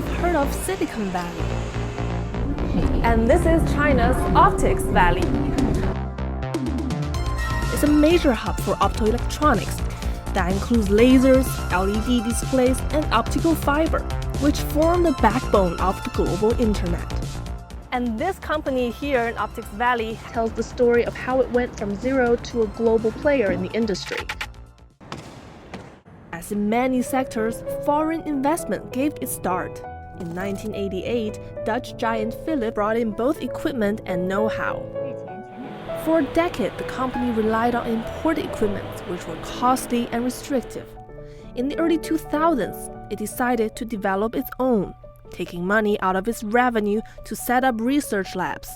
you've heard of Silicon Valley. And this is China's Optics Valley. It's a major hub for optoelectronics that includes lasers, LED displays, and optical fiber, which form the backbone of the global internet. And this company here in Optics Valley tells the story of how it went from zero to a global player in the industry. As in many sectors, foreign investment gave its start. In 1988, Dutch giant Philips brought in both equipment and know-how. For a decade, the company relied on imported equipment, which were costly and restrictive. In the early 2000s, it decided to develop its own, taking money out of its revenue to set up research labs.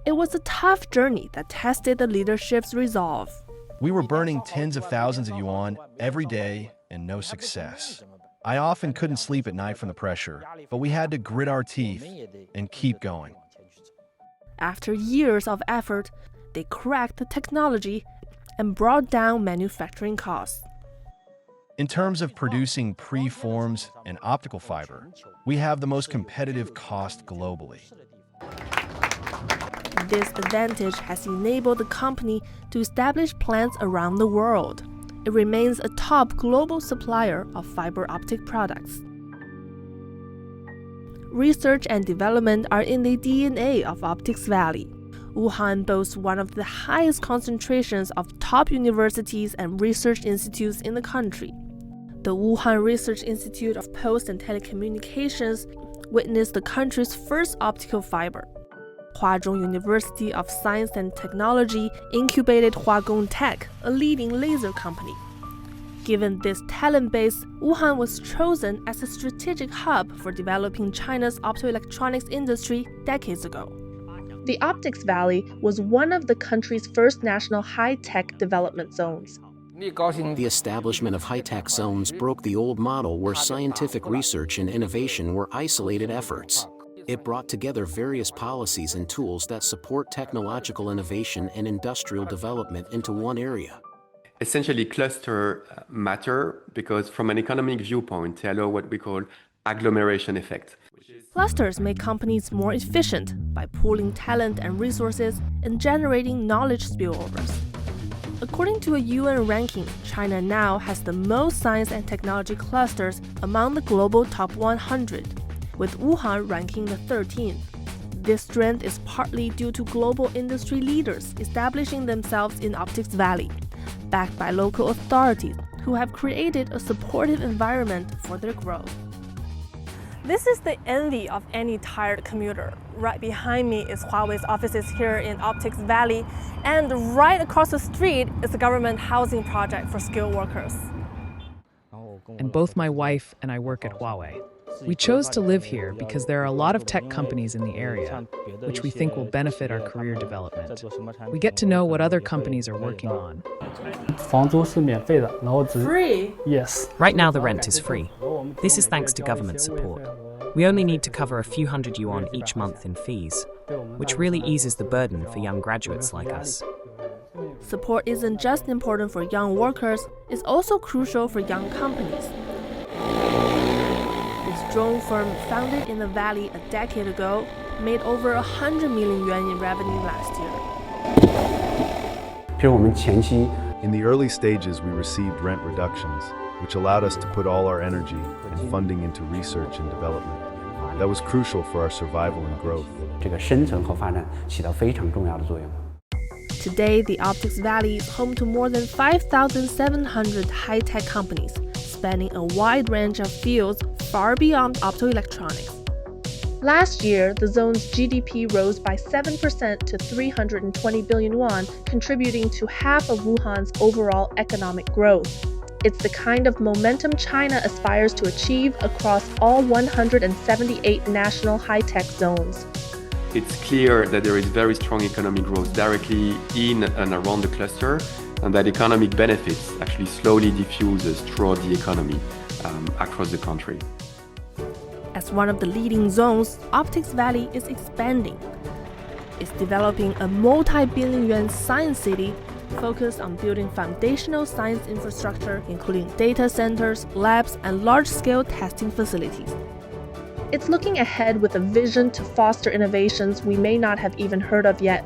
It was a tough journey that tested the leadership's resolve. We were burning tens of thousands of yuan every day and no success. I often couldn't sleep at night from the pressure, but we had to grit our teeth and keep going. After years of effort, they cracked the technology and brought down manufacturing costs. In terms of producing preforms and optical fiber, we have the most competitive cost globally. This advantage has enabled the company to establish plants around the world. It remains a top global supplier of fiber optic products. Research and development are in the DNA of Optics Valley. Wuhan boasts one of the highest concentrations of top universities and research institutes in the country. The Wuhan Research Institute of Post and Telecommunications witnessed the country's first optical fiber. Huazhong University of Science and Technology incubated Huagong Tech, a leading laser company. Given this talent base, Wuhan was chosen as a strategic hub for developing China's optoelectronics industry decades ago. The Optics Valley was one of the country's first national high-tech development zones. The establishment of high-tech zones broke the old model where scientific research and innovation were isolated efforts. It brought together various policies and tools that support technological innovation and industrial development into one area. Essentially, clusters matter because from an economic viewpoint, they allow what we call agglomeration effect. Clusters make companies more efficient by pooling talent and resources and generating knowledge spillovers. According to a UN ranking, China now has the most science and technology clusters among the global top 100, with Wuhan ranking the 13th. This strength is partly due to global industry leaders establishing themselves in Optics Valley, backed by local authorities who have created a supportive environment for their growth. This is the envy of any tired commuter. Right behind me is Huawei's offices here in Optics Valley, and right across the street is a government housing project for skilled workers. And both my wife and I work at Huawei. We chose to live here because there are a lot of tech companies in the area, which we think will benefit our career development. We get to know what other companies are working on. Free? Yes. Right now the rent is free. This is thanks to government support. We only need to cover a few hundred yuan each month in fees, which really eases the burden for young graduates like us. Support isn't just important for young workers, it's also crucial for young companies. This drone firm, founded in the valley a decade ago, made over 100 million yuan in revenue last year. In the early stages, we received rent reductions, which allowed us to put all our energy and funding into research and development. That was crucial for our survival and growth. Today, the Optics Valley is home to more than 5,700 high-tech companies, spanning a wide range of fields far beyond optoelectronics. Last year, the zone's GDP rose by 7% to 320 billion yuan, contributing to half of Wuhan's overall economic growth. It's the kind of momentum China aspires to achieve across all 178 national high-tech zones. It's clear that there is very strong economic growth directly in and around the cluster, and that economic benefits actually slowly diffuses throughout the economy across the country. As one of the leading zones, Optics Valley is expanding. It's developing a multi-billion yuan science city focused on building foundational science infrastructure, including data centers, labs, and large-scale testing facilities. It's looking ahead with a vision to foster innovations we may not have even heard of yet.